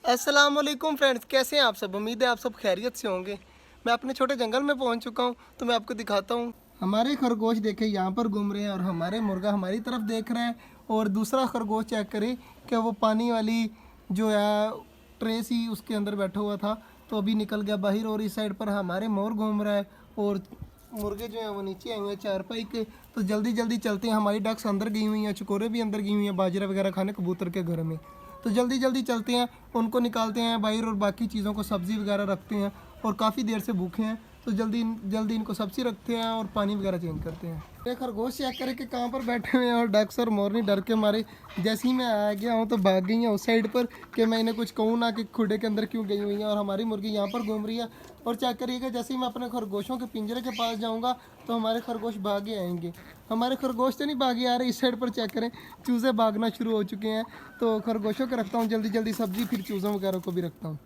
अस्सलाम वालेकुम फ्रेंड्स, कैसे हैं आप सब। उम्मीद है आप सब खैरियत से होंगे। मैं अपने छोटे जंगल में पहुंच चुका हूं, तो मैं आपको दिखाता हूं। हमारे खरगोश देखे यहाँ पर घूम रहे हैं और हमारे मुर्गा हमारी तरफ देख रहे हैं। और दूसरा खरगोश चेक करें कि वो पानी वाली जो है ट्रे सी उसके अंदर बैठा हुआ था, तो अभी निकल गया बाहर। और इस साइड पर हमारे मोर घूम रहा है और मुर्गे जो हैं वो नीचे आए हुए हैं चारपाई के। तो जल्दी जल्दी चलते हैं। हमारी डक्स अंदर गई हुई हैं, चकोरे भी अंदर गई हुई हैं बाजरा वगैरह खाने कबूतर के घर में। तो जल्दी जल्दी चलते हैं, उनको निकालते हैं बाहर और बाकी चीज़ों को सब्ज़ी वगैरह रखते हैं। और काफ़ी देर से भूखे हैं, तो जल्दी जल्दी इनको सब्ज़ी रखते हैं और पानी वगैरह चेंज करते हैं। ये खरगोश चेक करें कि कहाँ पर बैठे हुए हैं। और डक्स और मोरनी डर के मारे जैसे ही मैं आ गया हूँ तो भाग गई हैं उस साइड पर कि मैं इन्हें कुछ कहूँ ना कि खुडे के अंदर क्यों गई हुई हैं। और हमारी मुर्गी यहाँ पर घूम रही है। और चेक करिएगा जैसे ही मैं अपने खरगोशों के पिंजरे के पास जाऊँगा तो हमारे खरगोश भागे आएंगे। हमारे खरगोश तो नहीं भागे आ रहे, इस साइड पर चेक करें चूज़े भागना शुरू हो चुके हैं। तो खरगोशों को रखता हूँ जल्दी जल्दी सब्जी, फिर चूज़ों वगैरह को भी रखता हूँ।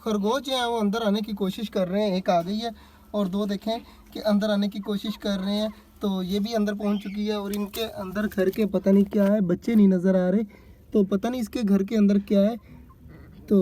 खरगोश जो है वो अंदर आने की कोशिश कर रहे हैं। एक आ गई है और दो देखें कि अंदर आने की कोशिश कर रहे हैं। तो ये भी अंदर पहुंच चुकी है। और इनके अंदर घर के पता नहीं क्या है, बच्चे नहीं नज़र आ रहे, तो पता नहीं इसके घर के अंदर क्या है। तो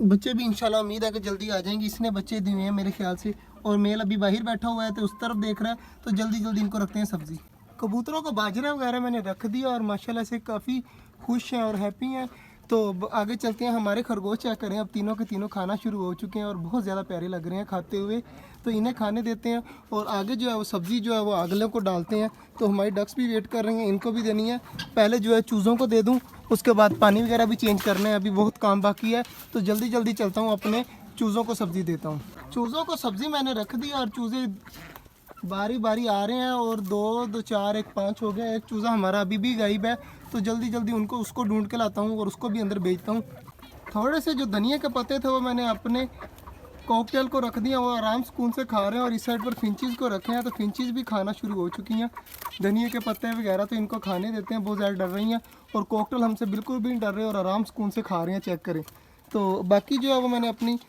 बच्चे भी इंशाल्लाह उम्मीद है कि जल्दी आ जाएंगे। इसने बच्चे दिए हैं मेरे ख्याल से। और मेल अभी बाहर बैठा हुआ है तो उस तरफ देख रहा है, तो जल्दी जल्दी इनको रखते हैं सब्ज़ी। कबूतरों को बाजरा वगैरह मैंने रख दिया और माशाल्लाह से काफ़ी खुश हैं और हैप्पी हैं। तो आगे चलते हैं। हमारे खरगोश चेक करें, अब तीनों के तीनों खाना शुरू हो चुके हैं और बहुत ज़्यादा प्यारे लग रहे हैं खाते हुए। तो इन्हें खाने देते हैं और आगे जो है वो सब्ज़ी जो है वो अगले को डालते हैं। तो हमारी डक्स भी वेट कर रही हैं, इनको भी देनी है। पहले जो है चूज़ों को दे दूँ, उसके बाद पानी वगैरह भी चेंज करना है, अभी बहुत काम बाकी है। तो जल्दी जल्दी चलता हूँ, अपने चूज़ों को सब्ज़ी देता हूँ। चूज़ों को सब्ज़ी मैंने रख दी और चूज़े बारी बारी आ रहे हैं। और दो दो चार एक पाँच हो गए। एक चूज़ा हमारा अभी भी गायब है, तो जल्दी जल्दी उसको ढूंढ के लाता हूँ और उसको भी अंदर भेजता हूँ। थोड़े से जो धनिया के पत्ते थे वो मैंने अपने कॉकटेल को रख दिया, वो आराम सुकून से खा रहे हैं। और इस साइड पर फिंचीज़ को रखे हैं, तो फिंचीज़ भी खाना शुरू हो चुकी हैं धनिया के पत्ते वगैरह। तो इनको खाने देते हैं, बहुत ज़्यादा डर रही हैं। और कॉकटेल हमसे बिल्कुल भी नहीं डर रहे और आराम सुकून से खा रहे हैं, चेक करें। तो बाकी जो है वो मैंने अपनी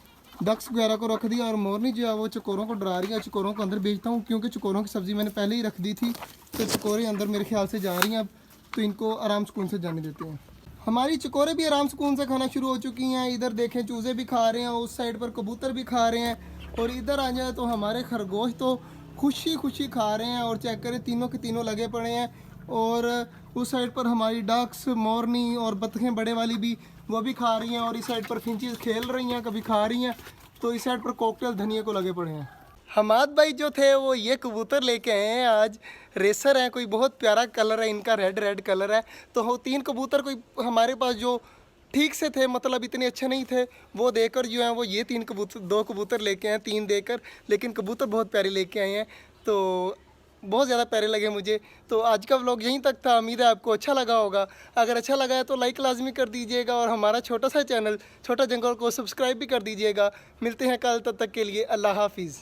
डक्स वगैरह को रख दिया। और मोरनी जो है वो चकोरों को डरा रही है, चकोरों को अंदर भेजता हूँ क्योंकि चकोरों की सब्ज़ी मैंने पहले ही रख दी थी। तो चकोरे अंदर मेरे ख्याल से जा रही हैं अब, तो इनको आराम सुकून से जाने देते हैं। हमारी चकोरे भी आराम सुकून से खाना शुरू हो चुकी हैं। इधर देखें चूज़े भी खा रहे हैं, उस साइड पर कबूतर भी खा रहे हैं। और इधर आ जाए तो हमारे खरगोश तो खुशी खुशी खा रहे हैं। और चेक करें तीनों के तीनों लगे पड़े हैं। और उस साइड पर हमारी डक्स, मोरनी और बतखें बड़े वाली भी वो भी खा रही हैं। और इस साइड पर फिंचीज़ खेल रही हैं, कभी खा रही हैं। तो इस साइड पर कॉकटेल धनिया को लगे पड़े हैं। हमाद भाई जो थे वो ये कबूतर लेके आए हैं आज। रेसर हैं, कोई बहुत प्यारा कलर है इनका, रेड रेड कलर है। तो वो तीन कबूतर कोई हमारे पास जो ठीक से थे, मतलब इतने अच्छे नहीं थे, वो देकर जो है वो ये दो कबूतर लेके आए, तीन देकर। लेकिन कबूतर बहुत प्यारे लेके आए हैं, तो बहुत ज़्यादा प्यारे लगे मुझे। तो आज का व्लॉग यहीं तक था। उम्मीद है आपको अच्छा लगा होगा। अगर अच्छा लगा है तो लाइक लाजमी कर दीजिएगा और हमारा छोटा सा चैनल छोटा जंगल को सब्सक्राइब भी कर दीजिएगा। मिलते हैं कल, तब तक के लिए अल्लाह हाफिज़।